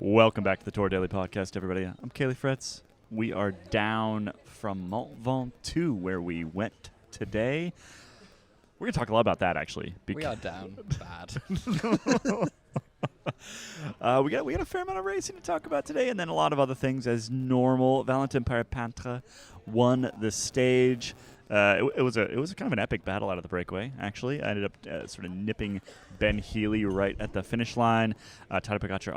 Welcome back to the Tour Daily Podcast, everybody. I'm Kaylee Fretz. We are down from Mont Ventoux, where we went today. We're going to talk a lot about that, actually. We are down bad. We got a fair amount of racing to talk about today, and then a lot of other things as normal. Valentin Parepintre won the stage. It was a kind of an epic battle out of the breakaway, actually. I ended up sort of nipping Ben Healy right at the finish line. Tadej Pogacar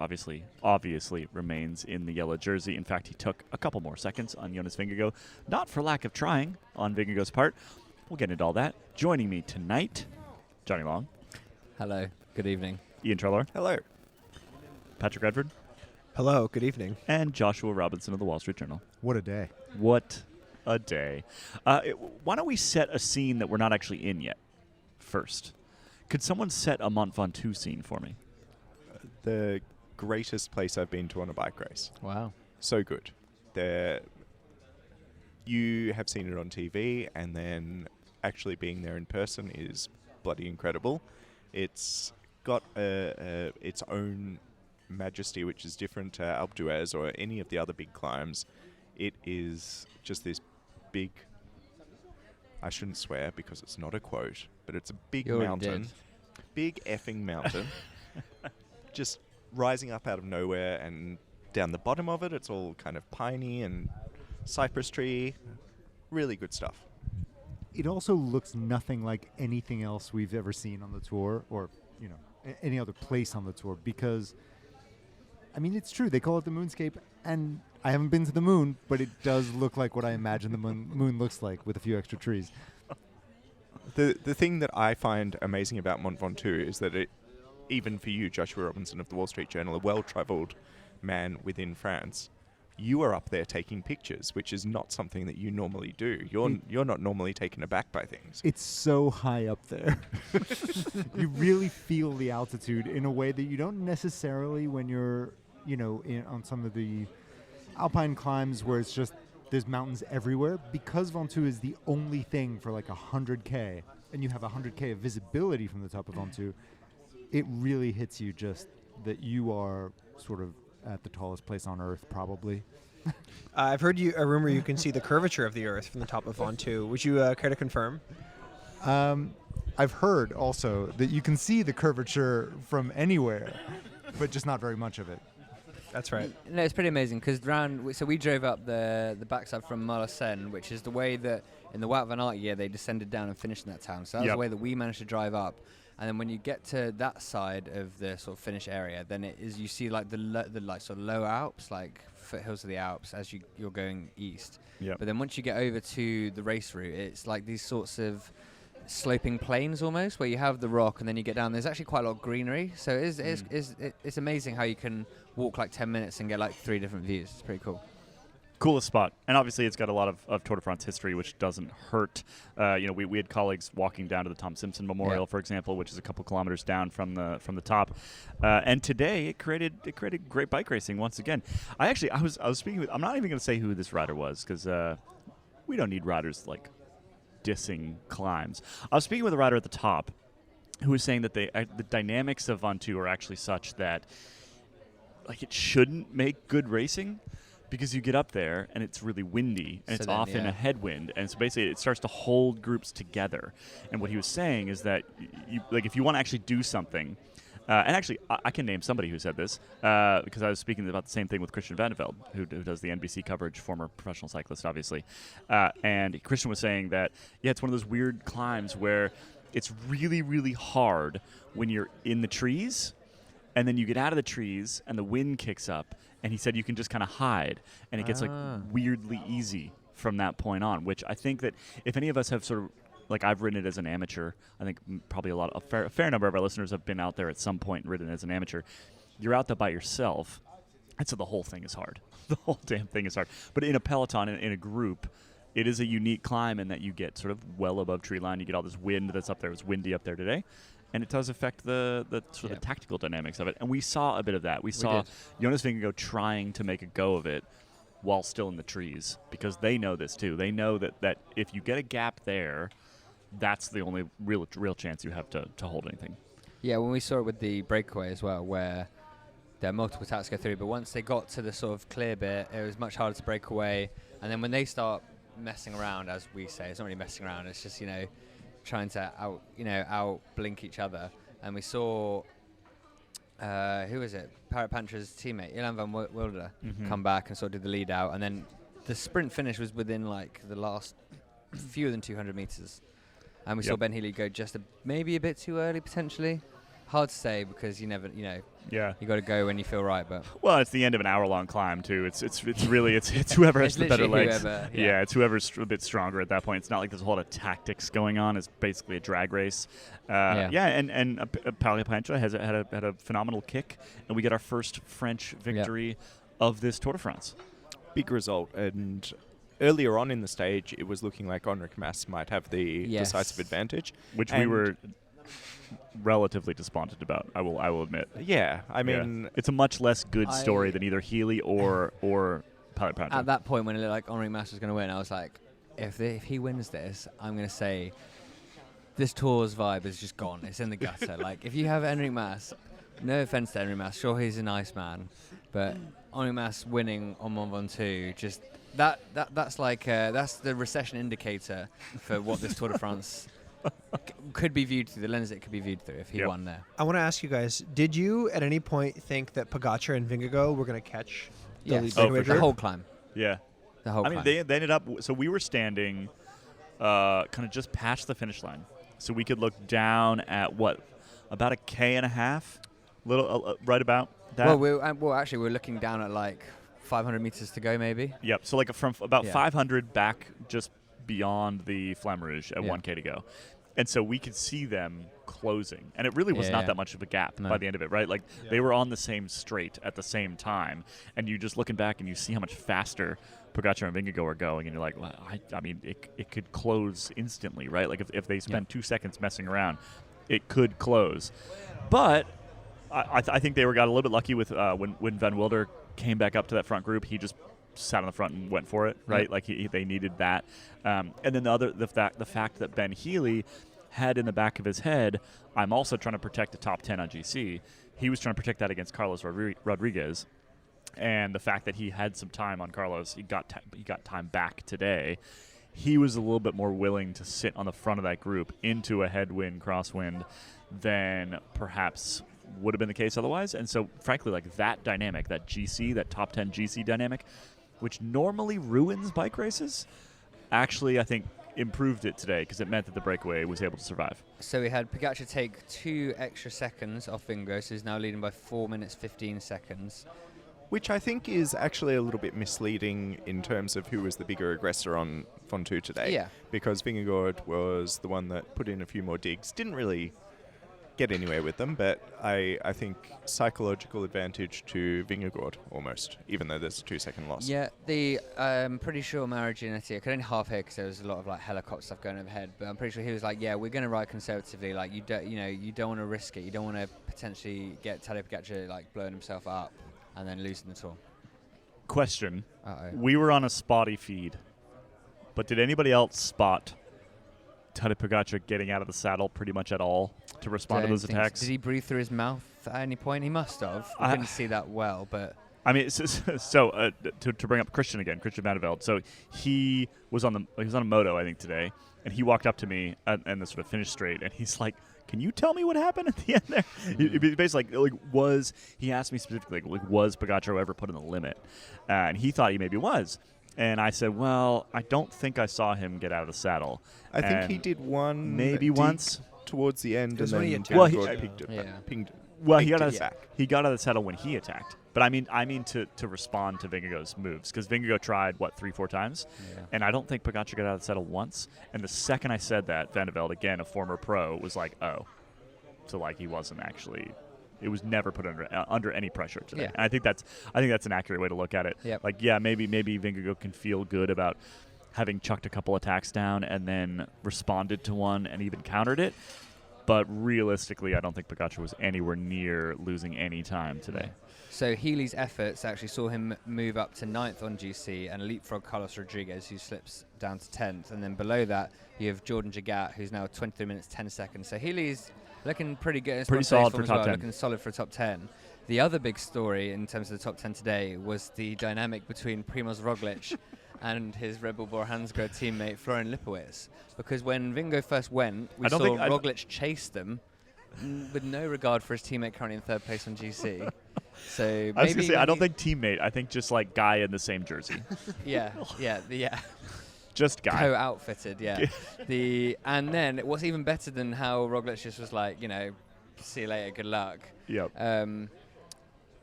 obviously remains in the yellow jersey. In fact, he took a couple more seconds on Jonas Vingegaard, not for lack of trying on Vingegaard's part. We'll get into all that. Joining me tonight, Johnny Long. Hello. Good evening. Ian Trelor. Hello. Patrick Redford. Hello. Good evening. And Joshua Robinson of the Wall Street Journal. What a day. What a day. Why don't we set a scene that we're not actually in yet first? Could someone set a Mont Ventoux scene for me? The greatest place I've been to on a bike race. Wow. So good. You have seen it on TV, and then actually being there in person is bloody incredible. It's got its own majesty, which is different to Alpe d'Huez or any of the other big climbs. It is just this big, I shouldn't swear because it's not a quote, but it's a big mountain. Big effing mountain. Just rising up out of nowhere, and down the bottom of it, it's all kind of piney and cypress tree. Really good stuff. It also looks nothing like anything else we've ever seen on the tour, or any other place on the tour, because it's true, they call it the moonscape, and I haven't been to the moon, but it does look like what I imagine the moon looks like, with a few extra trees. The thing that I find amazing about Mont Ventoux is that it, even for you, Joshua Robinson of the Wall Street Journal, a well-travelled man within France, you are up there taking pictures, which is not something that you normally do. You're not normally taken aback by things. It's so high up there. You really feel the altitude in a way that you don't necessarily when you're, on some of the alpine climbs where it's just there's mountains everywhere. Because Ventoux is the only thing for like 100K, and you have 100K of visibility from the top of Ventoux, it really hits you just that you are sort of at the tallest place on Earth, probably. I've heard a rumor you can see the curvature of the Earth from the top of Ventoux. Would you care to confirm? I've heard also that you can see the curvature from anywhere, but just not very much of it. That's right. No, it's pretty amazing because we drove up the backside from Molosène, which is the way that in the Wout van Aert year they descended down and finished in that town. So that's the way that we managed to drive up. And then when you get to that side of the sort of finish area, then it is you see like the sort of low Alps, like foothills of the Alps as you're going east. Yep. But then once you get over to the race route, it's like these sorts of sloping plains almost, where you have the rock and then you get down. There's actually quite a lot of greenery, so it's amazing how you can walk like 10 minutes and get like 3 different views. It's pretty cool. Coolest spot. And obviously it's got a lot of Tour de France history, which doesn't hurt. We had colleagues walking down to the Tom Simpson Memorial, for example, which is a couple kilometers down from the top. And today it created great bike racing once again. I was speaking with, I'm not even going to say who this rider was, because we don't need riders like dissing climbs. I was speaking with a rider at the top who was saying that the dynamics of Ventoux are actually such that like it shouldn't make good racing, because you get up there and it's really windy and it's often a headwind, and so basically it starts to hold groups together. And what he was saying is that if you want to actually do something, and actually I can name somebody who said this because I was speaking about the same thing with Christian Vandeveld, who does the NBC coverage, former professional cyclist, obviously. And Christian was saying that it's one of those weird climbs where it's really, really hard when you're in the trees, and then you get out of the trees and the wind kicks up. And he said you can just kind of hide, and it gets like weirdly easy from that point on, which I think that if any of us have sort of, like I've ridden it as an amateur, I think probably a fair number of our listeners have been out there at some point and ridden as an amateur. You're out there by yourself, and so the whole thing is hard. The whole damn thing is hard. But in a peloton, in a group, it is a unique climb in that you get sort of well above tree line. You get all this wind that's up there. It was windy up there today. And it does affect the sort of the tactical dynamics of it. And we saw a bit of that. We saw Jonas Vingegaard trying to make a go of it while still in the trees, because they know this too. They know that if you get a gap there, that's the only real chance you have to hold anything. Yeah, when we saw it with the breakaway as well, where there were multiple attacks go through, but once they got to the sort of clear bit, it was much harder to break away. And then when they start messing around, as we say, it's not really messing around, it's just, trying to out blink each other. And we saw, who was it? Parrot Pantra's teammate, Ilan van Wilder, come back and sort of do the lead out. And then the sprint finish was within like the last fewer than 200 meters. And we saw Ben Healy go just maybe a bit too early, potentially. Hard to say because you never, Yeah. you got to go when you feel right. But Well, it's the end of an hour-long climb too. It's really it's whoever has It's the better literally legs. whoever, Yeah, it's whoever's a bit stronger at that point. It's not like there's a whole lot of tactics going on. It's basically a drag race. And Parrot Pantra had a phenomenal kick, and we get our first French victory of this Tour de France. Big result. And earlier on in the stage, it was looking like Enric Mas might have the decisive advantage. Which we were relatively despondent about, I will admit. Yeah, I mean... It's a much less good story than either Healy or Parrot Pantra. at that point when it looked like Enric Mas was going to win, I was like, if he wins this, I'm going to say this Tour's vibe is just gone. It's in the gutter. Like, if you have Enric Mas, no offense to Enric Mas, sure, he's a nice man, but Enric Mas winning on Mont Ventoux, just that's like that's the recession indicator for what this Tour de France could be viewed through, the lens it could be viewed through if he won there. I want to ask you guys, did you at any point think that Pogacar and Vingegaard were going to catch the lead for breakaway sure. The whole climb. Yeah. The whole I mean, climb. they ended up... So we were standing kind of just past the finish line. So we could look down at, about a K and a half? Right about that? Well, actually, we're looking down at like 500 meters to go, maybe. Yep. So like from about 500 back just beyond the Flamme Rouge at 1K to go. And so we could see them closing. And it really was not that much of a gap by the end of it, right? Like they were on the same straight at the same time. And you just looking back and you see how much faster Pogacar and Vingegaard are going. And you're like, well, I mean, it could close instantly, right? Like if they spend 2 seconds messing around, it could close. But I think they got a little bit lucky with when Van Wilder came back up to that front group. He just sat on the front and went for it, right? Like they needed that. And then the fact that Ben Healy had in the back of his head, I'm also trying to protect the top 10 on GC. He was trying to protect that against Carlos Rodriguez. And the fact that he had some time on Carlos, he got time back today. He was a little bit more willing to sit on the front of that group into a headwind, crosswind than perhaps would have been the case otherwise. And so, frankly, like that dynamic, that GC, that top 10 GC dynamic, which normally ruins bike races, actually, I think, improved it today because it meant that the breakaway was able to survive. So we had Pogacar take 2 extra seconds off Vingegaard, so he's now leading by 4 minutes 15 seconds. Which I think is actually a little bit misleading in terms of who was the bigger aggressor on Ventoux today. Yeah. Because Vingegaard was the one that put in a few more digs. Didn't really get anywhere with them, but I think psychological advantage to Vingegaard almost, even though there's a 2-second loss. Yeah, I'm pretty sure Mauro Gianetti, I could only half hear because there was a lot of like helicopter stuff going overhead, but I'm pretty sure he was like, yeah, we're going to ride conservatively. Like you don't want to risk it. You don't want to potentially get Tadej Pogacar like blowing himself up and then losing the Tour. Question. We were on a spotty feed, but did anybody else spot Tadej Pogacar getting out of the saddle pretty much at all to respond to those attacks? Did he breathe through his mouth at any point? He must have. I couldn't see that well, but... I mean, to bring up Christian again, Christian Vandervelde. So he was on a moto, I think, today, and he walked up to me and the sort of finish straight, and he's like, "Can you tell me what happened at the end there?" He basically he asked me specifically, was Pogacar ever put in the limit? And he thought he maybe was. And I said, well, I don't think I saw him get out of the saddle. I think he did one maybe once towards the end, and when he then attacked. pinged. Well, he got out of the saddle when he attacked. But I mean to respond to Vingegaard's moves, because Vingegaard tried 3-4 times, and I don't think Pogacar got out of the saddle once. And the second I said that, Vandervelde, again a former pro, was like, oh, so like he wasn't actually. It was never put under any pressure today. Yeah. And I think that's an accurate way to look at it. Yep. Like, yeah, maybe Vingegaard can feel good about having chucked a couple attacks down and then responded to one and even countered it. But realistically, I don't think Pogacar was anywhere near losing any time today. So Healy's efforts actually saw him move up to 9th on GC and leapfrog Carlos Rodriguez, who slips down to 10th. And then below that, you have Jordan Jagat, who's now 23 minutes 10 seconds. So Healy's looking pretty good. Pretty solid for top 10. Looking solid for top 10. The other big story in terms of the top 10 today was the dynamic between Primoz Roglic and his Red Bull Bora Hansgrohe teammate Florian Lipowitz. Because when Vingo first went, we saw Roglic chase them with no regard for his teammate currently in third place on GC. So I was going to say, I don't think teammate. I think just like guy in the same jersey. yeah. Just guy. Co-outfitted, yeah. And then what's even better than how Roglic just was like, see you later, good luck. Yep.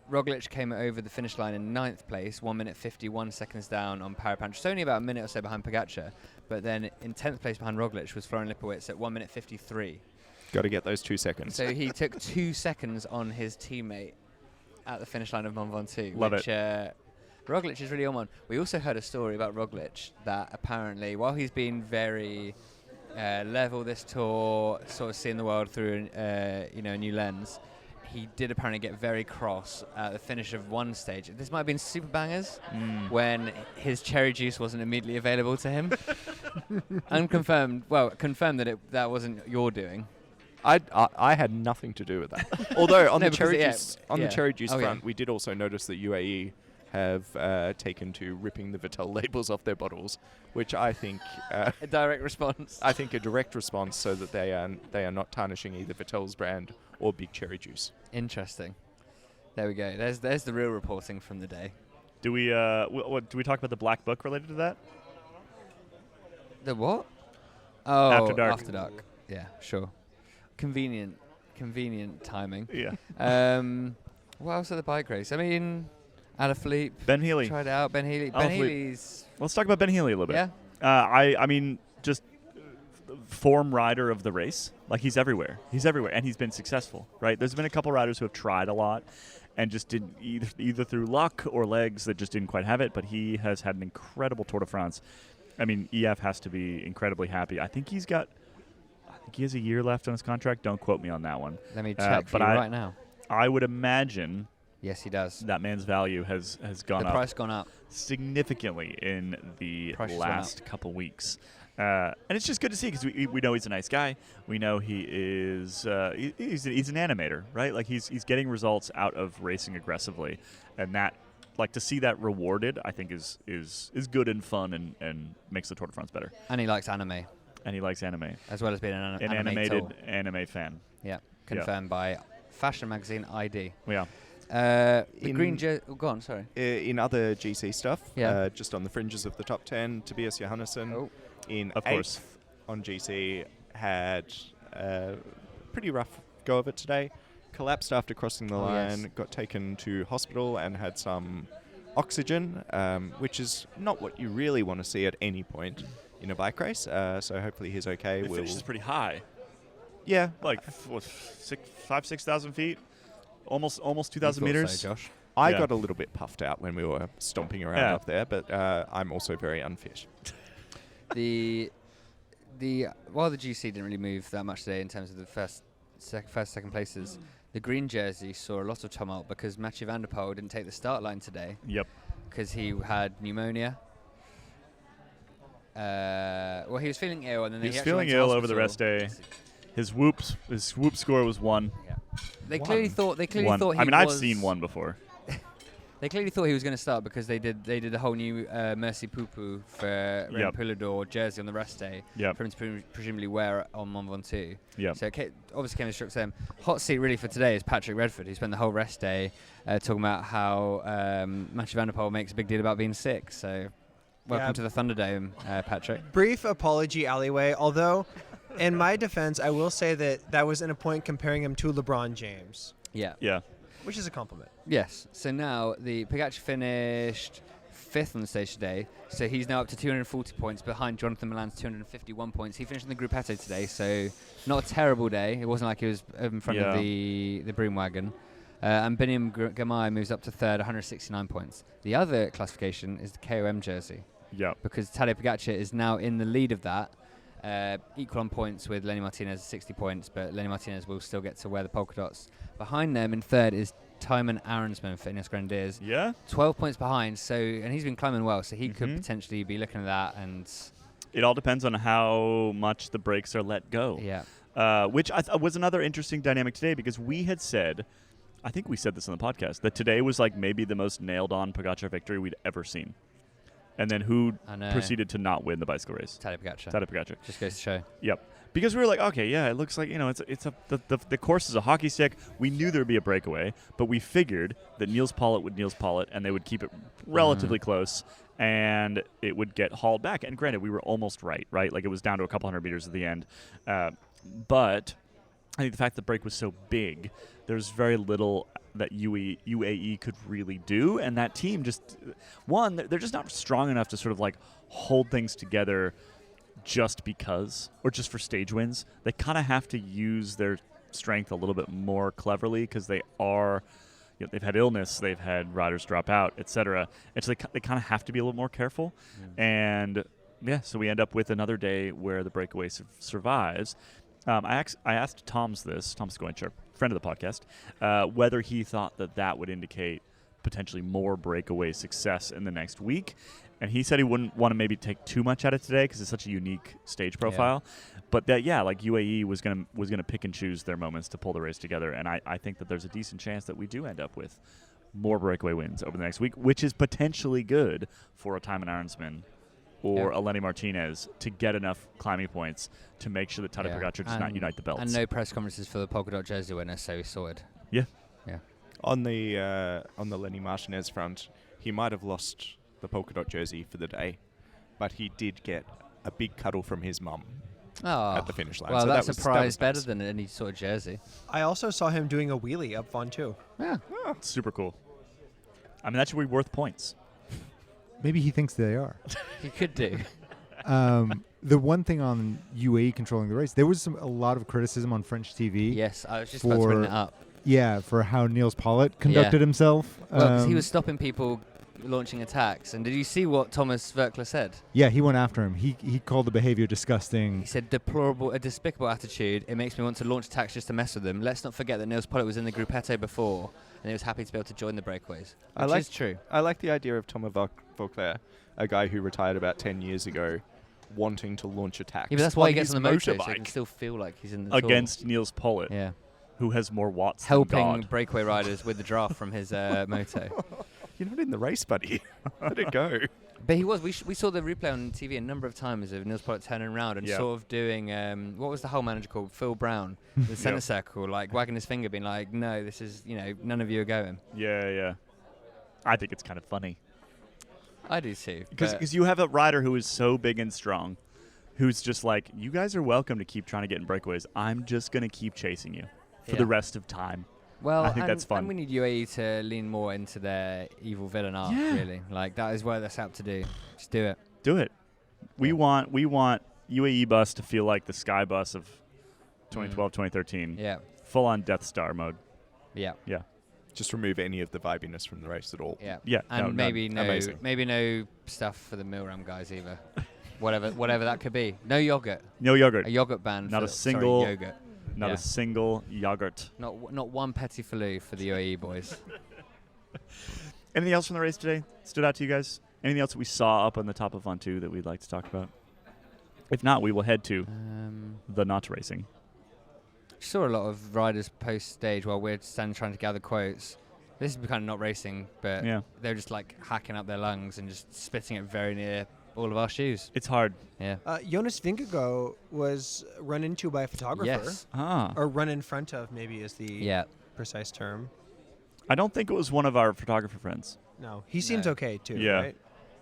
Roglic came over the finish line in 9th place, 1 minute 51 seconds down on Parapanch. It's only about a minute or so behind Pogacar. But then in 10th place behind Roglic was Florian Lipowitz at 1 minute 53. Got to get those 2 seconds. So he took 2 seconds on his teammate at the finish line of Mont Ventoux. Love which, it. Roglic is really on one. We also heard a story about Roglic that apparently, while he's been very level this tour, sort of seeing the world through a new lens, he did apparently get very cross at the finish of one stage. This might have been Super Bangers when his cherry juice wasn't immediately available to him. Unconfirmed. Well, confirmed that that wasn't your doing. I had nothing to do with that. Although on No, the cherry juice Okay. front, we did also notice that UAE have taken to ripping the Vittel labels off their bottles, which I think A direct response. I think a direct response so that they are not tarnishing either Vittel's brand or Big Cherry Juice. Interesting. There we go. There's the real reporting from the day. Do we do we talk about the black book related to that? The what? Oh, After Dark. After Dark. Yeah, sure. Convenient timing. Yeah. What else are the bike race? I mean, Alaphilippe. Ben Healy. Tried it out. Ben Healy. Ben Healy's. Let's talk about Ben Healy a little bit. Yeah. I mean, just form rider of the race. Like, he's everywhere. And he's been successful, right? There's been a couple riders who have tried a lot and just didn't, either through luck or legs, that just didn't quite have it. But he has had an incredible Tour de France. I mean, EF has to be incredibly happy. I think he has a year left on his contract. Don't quote me on that one. Let me check for you right now. I would imagine. Yes, he does. That man's value has gone up. The price gone up Significantly in the last couple weeks. And it's just good to see because we know he's a nice guy. We know he is he's an animator, right? Like he's getting results out of racing aggressively, and that, like, to see that rewarded, I think is good and fun and makes the Tour de France better. And he likes anime. As well as being an animated anime fan. Yeah, confirmed by fashion magazine ID. Yeah. The green jersey. Oh, go on, sorry. In other GC stuff, yeah. Just on the fringes of the top 10, Tobias Johannesson in of 8th on GC had a pretty rough go of it today. Collapsed after crossing the line, yes. Got taken to hospital and had some oxygen, which is not what you really want to see at any point in a bike race. So hopefully he's okay. The finish is pretty high. Yeah. Like 5,000-6,000 feet. Almost 2,000 meters. So, Josh. I got a little bit puffed out when we were stomping around up there, but I'm also very unfit. While the GC didn't really move that much today in terms of the second places, the green jersey saw a lot of tumult because Mathieu van der Poel didn't take the start line today. Yep. Because he had pneumonia. Well, he was feeling ill, and then he was feeling ill over the rest day. His whoop score was 1. Yeah. They clearly thought he I mean, I've seen 1 before. They clearly thought he was going to start because they did the whole new Merci Poupou for Ren Poulador jersey on the rest day for him to presumably wear on Mont Ventoux. So it obviously came as a shock to them. Hot seat really for today is Patrick Redford, who spent the whole rest day talking about how Mathieu van der Poel makes a big deal about being sick. So welcome to the Thunderdome, Patrick. Brief apology alleyway, although in my defense, I will say that was in a point comparing him to LeBron James. Yeah. Which is a compliment. Yes. So now the Pogacar finished 5th on the stage today. So he's now up to 240 points behind Jonathan Milan's 251 points. He finished in the Gruppetto today, so not a terrible day. It wasn't like he was in front of the broom wagon. And Biniam Gamay moves up to 3rd, 169 points. The other classification is the KOM jersey. Yeah. Because Tadej Pogacar is now in the lead of that. Equal on points with Lenny Martinez, 60 points, but Lenny Martinez will still get to wear the polka dots. Behind them in 3rd is Thymen Arensman for Ineos Grenadiers. Yeah? 12 points behind, and he's been climbing well, so he could potentially be looking at that. And it all depends on how much the brakes are let go. Yeah. Which was another interesting dynamic today, because we had said, I think we said this on the podcast, that today was like maybe the most nailed-on Pogacar victory we'd ever seen. And then who proceeded to not win the bicycle race? Tadej Pogacar. Tadej Pogacar. Just goes to show. Yep. Because we were like, okay, yeah, it looks like, the course is a hockey stick. We knew there would be a breakaway, but we figured that Niels Pollitt would Niels Pollitt, and they would keep it relatively close, and it would get hauled back. And granted, we were almost right? Like it was down to a couple hundred meters at the end. But I think the fact that the break was so big, there's very little that UAE could really do, and that team just, they're just not strong enough to sort of like hold things together just because, or just for stage wins. They kind of have to use their strength a little bit more cleverly because they are, they've had illness, they've had riders drop out, etc. And so they kind of have to be a little more careful. And yeah, so we end up with another day where the breakaway survives. I asked Tom Scoincher, friend of the podcast, whether he thought that would indicate potentially more breakaway success in the next week. And he said he wouldn't want to maybe take too much out of today because it's such a unique stage profile. Yeah. But that, like UAE was gonna pick and choose their moments to pull the race together. And I think that there's a decent chance that we do end up with more breakaway wins over the next week, which is potentially good for a Tymon Arnsman or a Lenny Martinez to get enough climbing points to make sure that Tadej Pogacar does not unite the belts. And no press conferences for the polka dot jersey winner, so we sorted. Yeah. Yeah. On the Lenny Martinez front, he might have lost the polka dot jersey for the day, but he did get a big cuddle from his mum at the finish line. Well, so that's that was, a prize better nice. than any sort of jersey. I also saw him doing a wheelie up Ventoux. Yeah. Super cool. I mean, that should be worth points. Maybe he thinks they are. He could do. The one thing on UAE controlling the race, there was a lot of criticism on French TV. Yes, I was just about to bring that up. Yeah, for how Niels Pollitt conducted himself. Well, 'cause he was stopping people launching attacks. And did you see what Thomas Verkler said? Yeah, he went after him. He called the behavior disgusting. He said, a despicable attitude. It makes me want to launch attacks just to mess with them. Let's not forget that Niels Pollitt was in the Gruppetto before, and he was happy to be able to join the breakaways, which is true. I like the idea of Thomas Verkler, a guy who retired about 10 years ago, wanting to launch attacks. Yeah, but that's why he gets on the moto, motorbike. so he can still feel like he's in the against Niels Pollitt, who has more watts helping than God. breakaway riders with the draft from his moto. You're not in the race, buddy. Let it go. But he was. We saw the replay on TV a number of times of Niels Pollitt turning around and sort of doing what was the whole manager called? Phil Brown, the centre circle, like wagging his finger, being like, "No, this is none of you are going." Yeah. I think it's kind of funny. I do too. Because you have a rider who is so big and strong, who's just like, you guys are welcome to keep trying to get in breakaways. I'm just going to keep chasing you for the rest of time. Well, I think that's fun. And we need UAE to lean more into their evil villain arc, really. Like, that is what that's out to do. Just do it. Do it. We want UAE bus to feel like the Sky bus of 2012, 2013. Yeah. Full-on Death Star mode. Yeah. Yeah. Just remove any of the vibiness from the race at all. Yeah. Yeah. And maybe amazing. no stuff for the Milram guys either. whatever that could be. No yogurt. No yogurt. A yogurt ban. Not a single yogurt. Not a single yogurt. Not one petit filou for the UAE boys. Anything else from the race today stood out to you guys? Anything else that we saw up on the top of Ventoux that we'd like to talk about? If not, we will head to the not racing. Saw a lot of riders post stage while we're standing trying to gather quotes. This is kind of not racing, but they're just like hacking up their lungs and just spitting it very near all of our shoes. It's hard. Yeah. Jonas Vingegaard was run into by a photographer. Yes. Or run in front of, maybe is the precise term. I don't think it was one of our photographer friends. No. He seems okay, too, Yeah. right?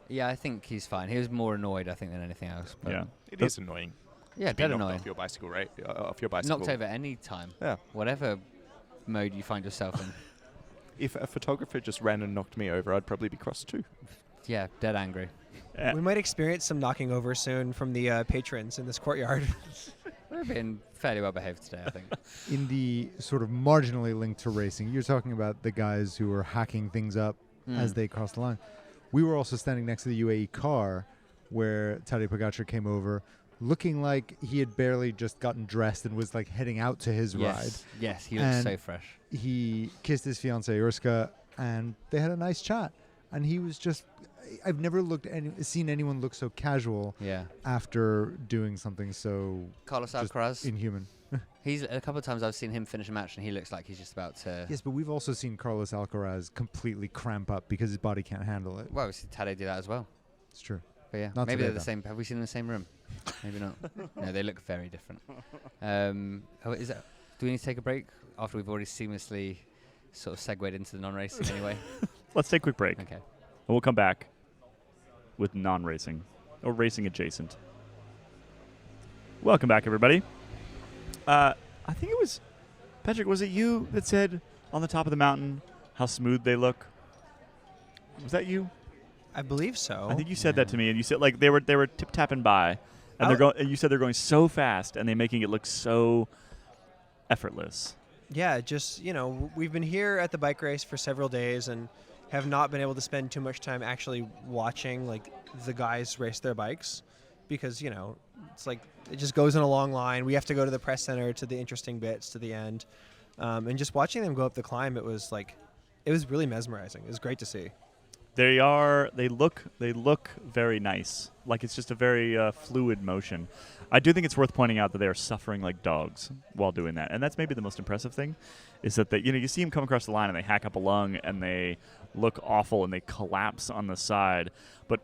Yeah, I think he's fine. He was more annoyed, I think, than anything else. But Yeah. It is annoying. Yeah, to be dead knocked annoying. off your bicycle, right? Off your bicycle. Knocked over any time. Yeah. Whatever mode you find yourself in. If a photographer just ran and knocked me over, I'd probably be cross too. Yeah, dead angry. We might experience some knocking over soon from the patrons in this courtyard. We've been fairly well behaved today, I think. In the sort of marginally linked to racing, you're talking about the guys who were hacking things up as they crossed the line. We were also standing next to the UAE car where Tadej Pogacar came over, looking like he had barely just gotten dressed and was like heading out to his ride. Yes, he looks so fresh. He kissed his fiancée Urska, and they had a nice chat. And he was just, I've never seen anyone look so casual after doing something so Carlos just Alcaraz. inhuman. He's a couple of times I've seen him finish a match, and he looks like he's just about to. Yes, but we've also seen Carlos Alcaraz completely cramp up because his body can't handle it. Well, we see Tadej do that as well. It's true. But yeah, Not maybe today, they're the though. same. Have we seen them in the same room? Maybe not. No, they look very different. Is that? Do we need to take a break after we've already seamlessly sort of segued into the non-racing anyway? Let's take a quick break. Okay. And we'll come back with non-racing or racing adjacent. Welcome back, everybody. I think it was Patrick. Was it you that said on the top of the mountain how smooth they look? Was that you? I believe so. I think you said that to me, and you said like they were tip tapping by, and they're going. And you said they're going so fast, and they're making it look so effortless. Yeah, just, we've been here at the bike race for several days and have not been able to spend too much time actually watching like the guys race their bikes because, it's like it just goes in a long line. We have to go to the press center to the interesting bits to the end. And just watching them go up the climb, it was really mesmerizing. It was great to see. They look very nice. Like it's just a very fluid motion. I do think it's worth pointing out that they are suffering like dogs while doing that, and that's maybe the most impressive thing, is that you see them come across the line and they hack up a lung and they look awful and they collapse on the side. But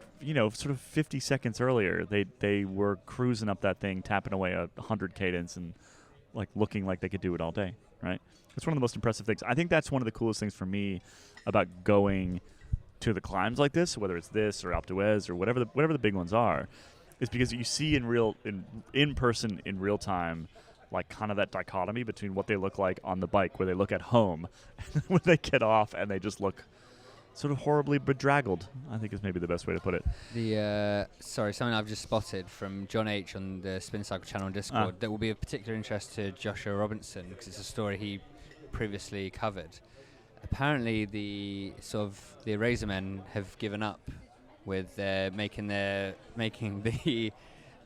sort of 50 seconds earlier, they were cruising up that thing, tapping away 100 cadence and like looking like they could do it all day. Right? It's one of the most impressive things. I think that's one of the coolest things for me about going to the climbs like this, whether it's this or Alpe d'Huez or whatever the big ones are, is because you see in person in real time, like kind of that dichotomy between what they look like on the bike, where they look at home, and when they get off and they just look sort of horribly bedraggled, I think is maybe the best way to put it. Something I've just spotted from John H on the Spin Cycle channel on Discord that will be of particular interest to Joshua Robinson because it's a story he previously covered. Apparently, the Eraser men have given up with making the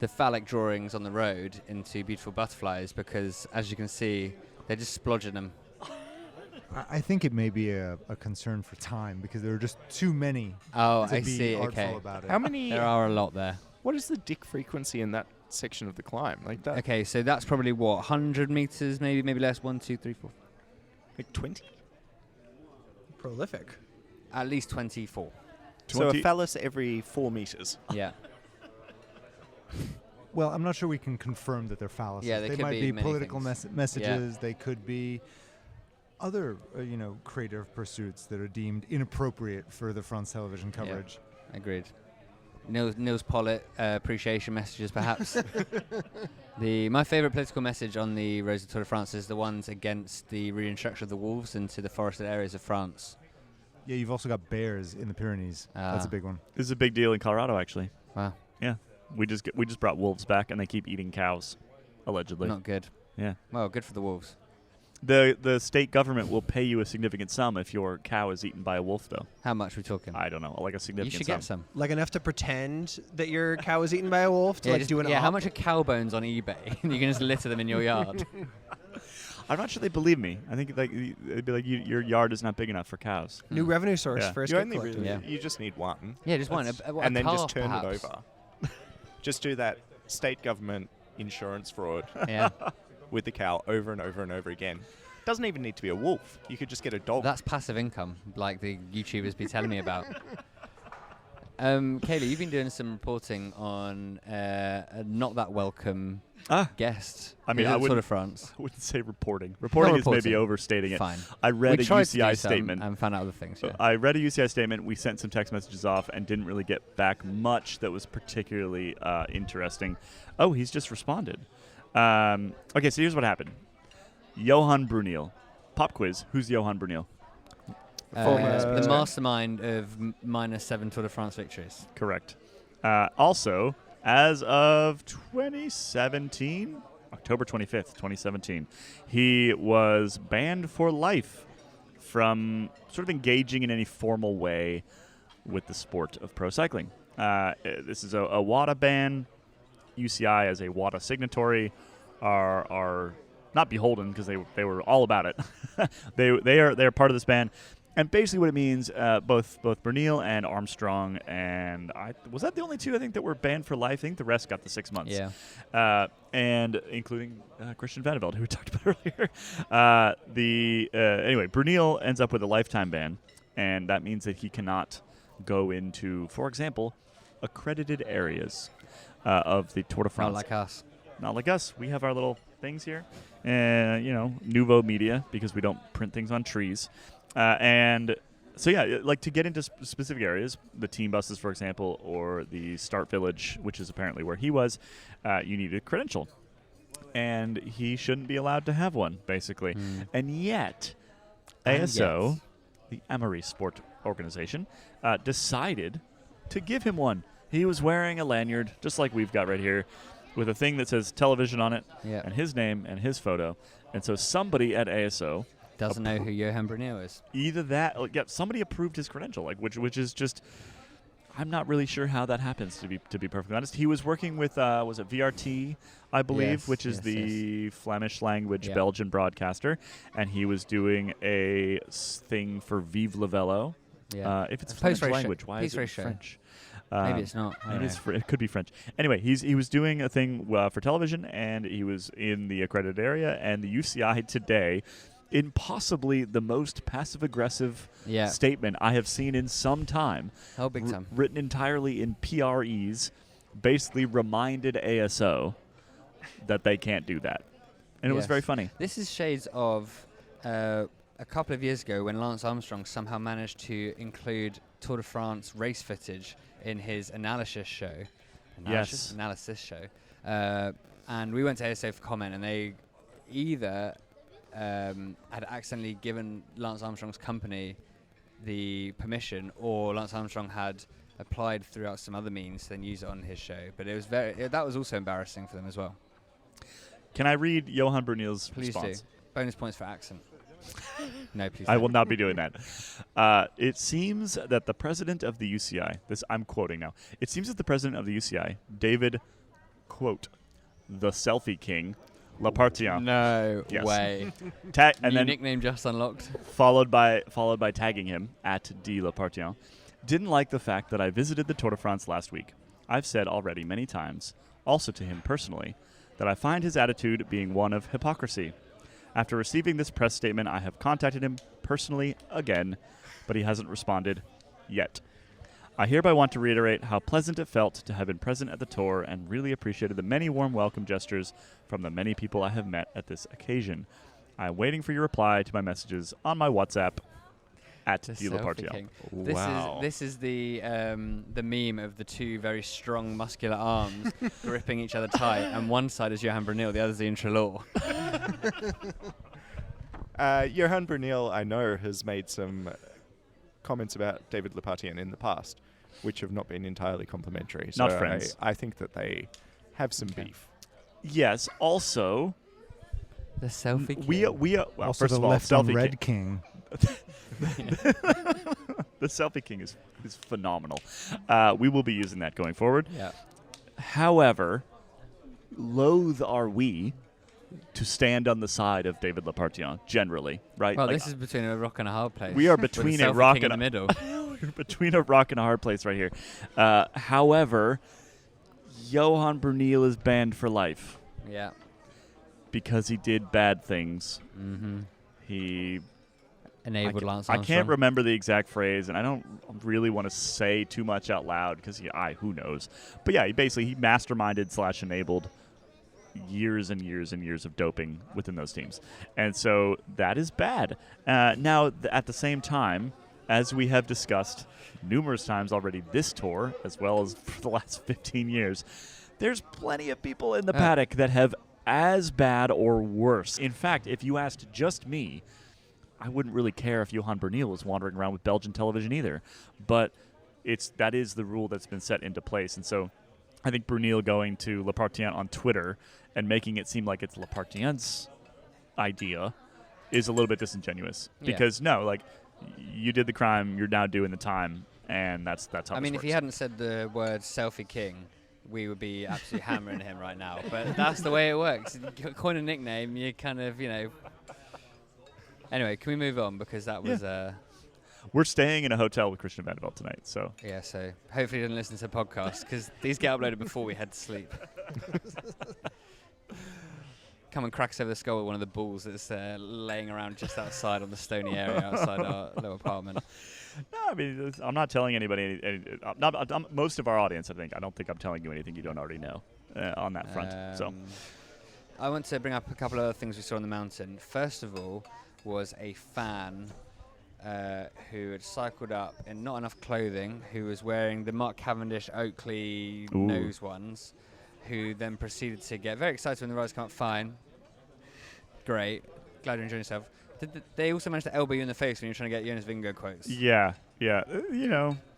phallic drawings on the road into beautiful butterflies because, as you can see, they're just splodging them. I think it may be a concern for time because there are just too many. Oh, to I be see. artful Okay. about it. How many? There are a lot there. What is the dick frequency in that section of the climb? Like that? Okay, so that's probably 100 meters, maybe less. 1, 2, 3, 4. Like 20? Prolific. At least 24. So a phallus every 4 meters. Yeah. Well, I'm not sure we can confirm that they're fallacies. Yeah, they could might be be many political things. messages. They could be other, creative pursuits that are deemed inappropriate for the France television coverage. Yeah, agreed. Nils Pollitt appreciation messages, perhaps. My favourite political message on the Roads of Tour de France is the ones against the reintroduction of the wolves into the forested areas of France. Yeah, you've also got bears in the Pyrenees. That's a big one. This is a big deal in Colorado, actually. Wow. Yeah, we just brought wolves back, and they keep eating cows, allegedly. Not good. Yeah. Well, good for the wolves. The state government will pay you a significant sum if your cow is eaten by a wolf, though. How much are we talking? I don't know, like a You significant should sum. get some. Like enough to pretend that your cow was eaten by a wolf to do an how op? much are cow bones on eBay? You can just litter them in your yard. I'm not sure they believe me. I think they'd be like, your yard is not big enough for cows. New revenue source Yeah. for a You skip only collector. really, Yeah. you just need one. Yeah, just one. And then just turn perhaps. it over. Just do that state government insurance fraud Yeah. with the cow over and over and over again. Doesn't even need to be a wolf. You could just get a dog. That's passive income, like the YouTubers be telling me about. Kaylee, you've been doing some reporting on a not that welcome guest. I mean, I Tour de wouldn't- France. I wouldn't say reporting. Reporting is maybe reporting. overstating it. Fine. I read We a tried to do UCI some statement. and found out other things. Yeah. I read a UCI statement. We sent some text messages off and didn't really get back much that was particularly interesting. Oh, he's just responded. Okay, so here's what happened. Johan Brunel. Pop quiz. Who's Johan Brunel? The mastermind of -7 Tour de France victories. Correct. Also, as of 2017, October 25th, 2017, he was banned for life from sort of engaging in any formal way with the sport of pro cycling. This is a WADA ban. UCI, as a WADA signatory, are not beholden because they were all about it. they are part of this ban. And basically what it means, both Bernil and Armstrong, and was that the only two I think that were banned for life? I think the rest got the 6 months. Yeah. And including Christian Vanderveld, who we talked about earlier. Anyway, Bernil ends up with a lifetime ban, and that means that he cannot go into, for example, accredited areas of the Tour de France. Not like us. Not like us. We have our little things here. Nouveau Media, because we don't print things on trees. And so, yeah, like to get into specific areas, the team buses, for example, or the Start Village, which is apparently where he was, you need a credential. And he shouldn't be allowed to have one, basically. And yet, ASO, the Amaury Sport Organization, decided to give him one. He was wearing a lanyard, just like we've got right here, with a thing that says television on it, and his name and his photo. And so somebody at ASO doesn't know who Johan Bernil is. Either that, somebody approved his credential, which is just, I'm not really sure how that happens, to be perfectly honest. He was working with was it VRT, I believe, which is the Flemish language Belgian broadcaster, and he was doing a thing for Vive le Velo. Yeah. If it's French language, why is it show. French? Maybe it's not. It could be French. Anyway, he was doing a thing for television, and he was in the accredited area, and the UCI today, in possibly the most passive-aggressive statement I have seen in some time, big time, written entirely in PREs, basically reminded ASO that they can't do that. And it was very funny. This is shades of a couple of years ago when Lance Armstrong somehow managed to include Tour de France race footage in his analysis show. Analysis show. And we went to ASO for comment, and they either had accidentally given Lance Armstrong's company the permission, or Lance Armstrong had applied throughout some other means, then use it on his show. But it was that was also embarrassing for them as well. Can I read Johan Bernil's response? Please do. Bonus points for accent. No, please. I will not be doing that. It seems that the president of the UCI, I'm quoting now. It seems that the president of the UCI, David, quote, the selfie king, Lapartien. No way. And then nickname just unlocked. Followed by tagging him at D Lapartien. Didn't like the fact that I visited the Tour de France last week. I've said already many times, also to him personally, that I find his attitude being one of hypocrisy. After receiving this press statement, I have contacted him personally again, but he hasn't responded yet. I hereby want to reiterate how pleasant it felt to have been present at the tour and really appreciated the many warm welcome gestures from the many people I have met at this occasion. I am waiting for your reply to my messages on my WhatsApp at DeLapartien. Wow. This is the meme of the two very strong, muscular arms gripping each other tight, and one side is Johan Bernil, the other is the Intralor. Johan Bernil, I know, has made some comments about David Lapartien in the past, which have not been entirely complimentary. Not friends. I think that they have some beef. Yes. Also, the selfie king. We well, also first the of all, left on selfie red king. The selfie king is phenomenal. We will be using that going forward. Yeah. However, loath are we to stand on the side of David Lapartien generally, right? Well, this is between a rock and a hard place. We are between a rock and in the middle. We're between a rock and a hard place right here. However, Johan Bernil is banned for life. Yeah. Because he did bad things. Mm-hmm. He enabled Lance Armstrong. I can't remember the exact phrase, and I don't really want to say too much out loud because who knows. But yeah, he masterminded / enabled years and years and years of doping within those teams. And so that is bad. Now, at the same time, as we have discussed numerous times already this tour, as well as for the last 15 years, there's plenty of people in the paddock that have as bad or worse. In fact, if you asked just me, I wouldn't really care if Johan Bernil was wandering around with Belgian television either. But that is the rule that's been set into place. And so I think Bernil going to Lapartien on Twitter and making it seem like it's Lapartien's idea is a little bit disingenuous. Because, you did the crime, you're now doing the time, and that's how I mean, works. if he hadn't said the word selfie king, we would be absolutely hammering him right now. But that's the way it works. You coin a nickname, you kind of, Anyway, can we move on? Because that was... We're staying in a hotel with Christian Vanderbilt tonight, so. Yeah, so hopefully he doesn't listen to the podcast because these get uploaded before we head to sleep. Come and crack us over the skull with one of the balls that's laying around just outside on the stony area outside our little apartment. No, I mean, I'm not telling anybody. Most of our audience, I don't think I'm telling you anything you don't already know on that front. So, I want to bring up a couple of other things we saw on the mountain. First of all, was a fan who had cycled up in not enough clothing, who was wearing the Mark Cavendish Oakley nose ones, who then proceeded to get very excited when the rise came up. Fine. Great. Glad you're enjoying yourself. Did they also manage to elbow you in the face when you're trying to get Jonas Vingegaard quotes? Yeah.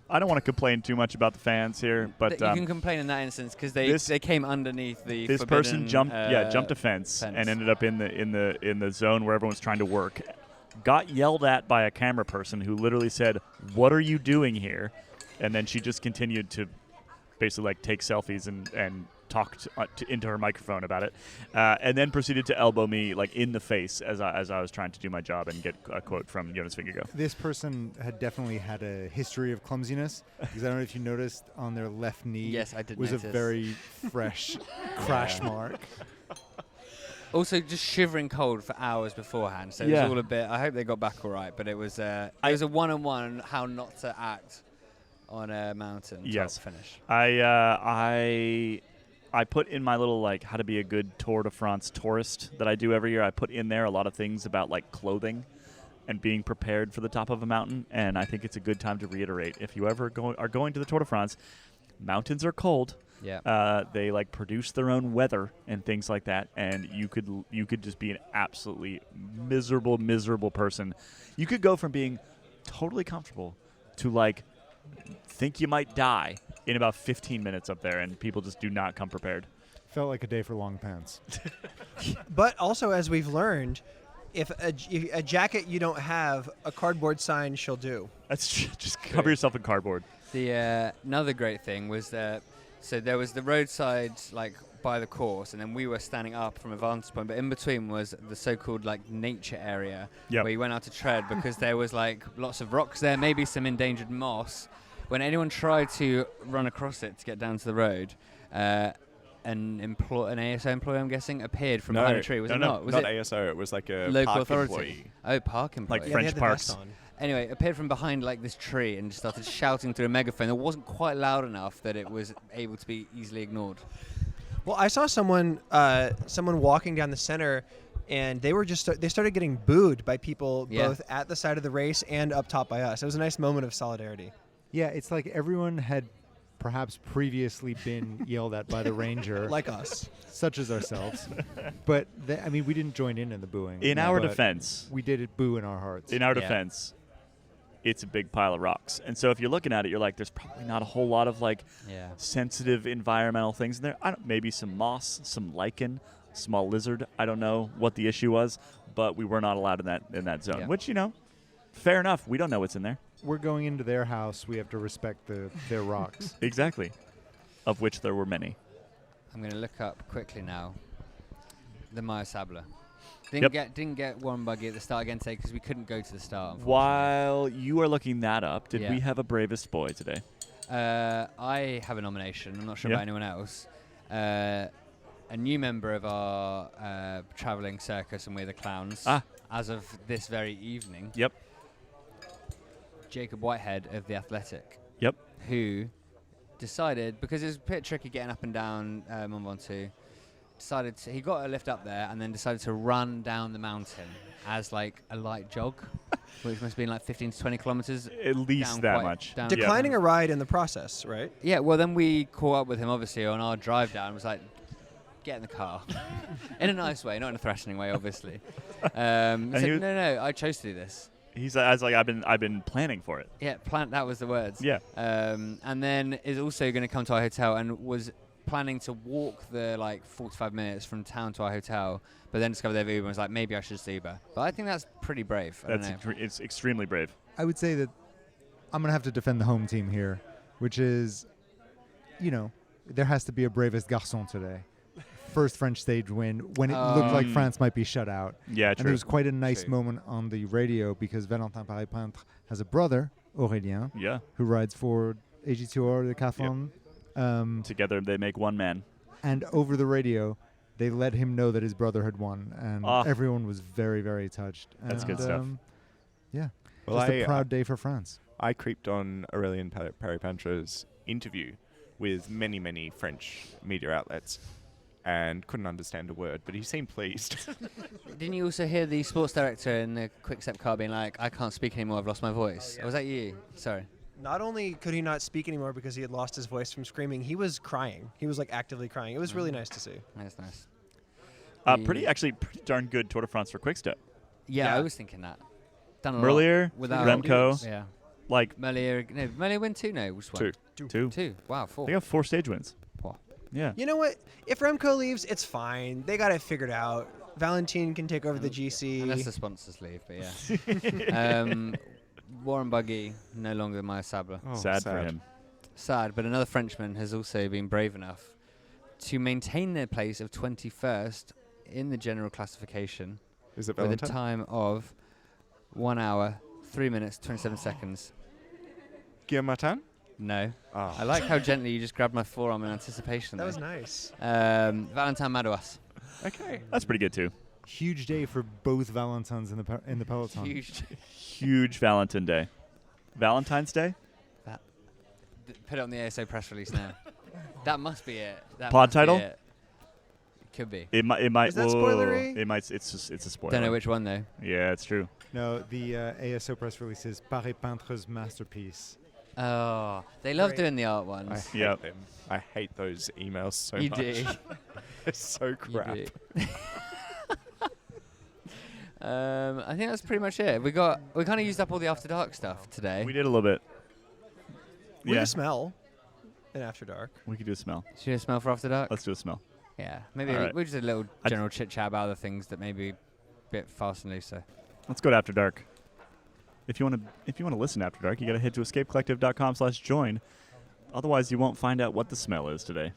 I don't want to complain too much about the fans here, but you can complain in that instance because they came underneath the. This person jumped a fence and ended up in the zone where everyone's trying to work. Got yelled at by a camera person who literally said, "What are you doing here?" And then she just continued to basically take selfies and talked into her microphone about it, and then proceeded to elbow me in the face as I was trying to do my job and get a quote from Jonas Vingegaard. This person had definitely had a history of clumsiness because I don't know if you noticed on their left knee. Yes, I did was notice. a very fresh crash mark. Also, just shivering cold for hours beforehand, so it was all a bit. I hope they got back all right, but it was a one-on-one how not to act on a mountain top finish. I put in my little how to be a good Tour de France tourist that I do every year. I put in there a lot of things about clothing and being prepared for the top of a mountain, and I think it's a good time to reiterate. If you ever are going to the Tour de France, mountains are cold. Yeah. They produce their own weather and things like that, and you could just be an absolutely miserable person. You could go from being totally comfortable to think you might die in about 15 minutes up there, and people just do not come prepared. Felt like a day for long pants. But also, as we've learned, if a jacket you don't have, a cardboard sign she'll do. That's just cover yourself in cardboard. The another great thing was that so there was the roadside by the course, and then we were standing up from a vantage point, but in between was the so-called nature area where you went out to tread because there was lots of rocks there, maybe some endangered moss. When anyone tried to run across it to get down to the road, an ASO employee, I'm guessing, appeared from behind a tree. Was it not? Was not it ASO. It was a local park authority employee. Oh, park employee. Like French parks. Anyway, appeared from behind this tree and just started shouting through a megaphone that wasn't quite loud enough that it was able to be easily ignored. Well, I saw someone walking down the center, and they were they started getting booed by people both at the side of the race and up top by us. It was a nice moment of solidarity. Yeah, it's like everyone had perhaps previously been yelled at by the ranger. Like us. Such as ourselves. But, we didn't join in the booing. In our defense. We did it boo in our hearts. In our defense, it's a big pile of rocks. And so if you're looking at it, you're there's probably not a whole lot of, sensitive environmental things in there. Maybe some moss, some lichen, small lizard. I don't know what the issue was, but we were not allowed in that zone, which, fair enough. We don't know what's in there. We're going into their house. We have to respect their rocks. Exactly. Of which there were many. I'm going to look up quickly now. The Maya Sabla. Didn't get one buggy at the start again today because we couldn't go to the start. While you are looking that up, did we have a bravest boy today? I have a nomination. I'm not sure about anyone else. A new member of our traveling circus, and we're the clowns. As of this very evening. Yep. Jacob Whitehead of The Athletic. Yep. Who decided, because it was a bit tricky getting up and down Mont Ventoux, he got a lift up there and then decided to run down the mountain as a light jog, which must have been 15 to 20 kilometers. At least that much. Declining a ride in the process, right? Yeah, well, then we caught up with him, obviously, on our drive down. Was get in the car. In a nice way, not in a threatening way, obviously. He said, no, I chose to do this. I've been planning for it. Yeah, that was the words. Yeah. And then is also going to come to our hotel and was planning to walk the 45 minutes from town to our hotel, but then discovered they have Uber and was maybe I should just Uber. But I think that's pretty brave. It's extremely brave. I would say that I'm going to have to defend the home team here, which is, there has to be a bravest garçon today. First French stage win when it looked like France might be shut out. Yeah, true. And there was quite a nice moment on the radio because Valentin Paris-Peintre has a brother, Aurélien, Yeah. who rides for AG2R Decathlon. Together they make one man. And over the radio, they let him know that his brother had won, and everyone was very, very touched. That's and good stuff. Yeah, Well, just a proud day for France. I creeped on Aurélien Paripantre's interview with many, many French media outlets and couldn't understand a word, but he seemed pleased. Didn't you also hear the sports director in the Quick-Step car being like, I can't speak anymore, I've lost my voice? Yeah. Or was that you? Sorry. Not only could he not speak anymore because he had lost his voice from screaming, he was crying. He was like actively crying. It was really nice to see. That's nice. Pretty darn good Tour de France for Quick-Step. Yeah, Yeah. I was thinking that. Done a Merlier, lot without Remco, Yeah. like Merlier win 2? No, which one? two. 2. Wow, 4. They got 4 stage wins. Wow. Yeah. You know what? If Remco leaves, it's fine. They got it figured out. Valentine can take over the GC. Unless the sponsors leave, but yeah. Warren Buggy, no longer my Sable. Oh, sad for him. Sad, but another Frenchman has also been brave enough to maintain their place of 21st in the general classification Is it with a Valentine? time of 1 hour, 3 minutes, 27 seconds. Guillaume Martin? No. Oh. I like how gently you just grabbed my forearm in anticipation. That there. was nice. Valentin Madouas. Okay. That's pretty good too. Huge day for both Valentines in the peloton. Huge. Huge Valentine Day. Valentine's Day? Put it on the ASO press release now. That must be it. That Pod must be title? it. Could be. It might Is that whoa, spoilery? It might it's a spoiler. Don't know which one though. Yeah, it's true. No, the ASO press release is Paris Peintres masterpiece. Oh, they love Great. doing the art I ones. hate Yep. them. I hate those emails so You much. do. They're so crap. You do. I think that's pretty much it. We kind of used up all the After Dark stuff today. We did a little bit. We Yeah. can smell in After Dark. We could do a smell. Should we do a smell for After Dark? Let's do a smell. Yeah, maybe All right. we just did a little I general chit chat about other things that maybe a bit fast and looser. Let's go to After Dark. If you want to listen to After Dark, you got to head to escapecollective.com/join. Otherwise, you won't find out what the smell is today.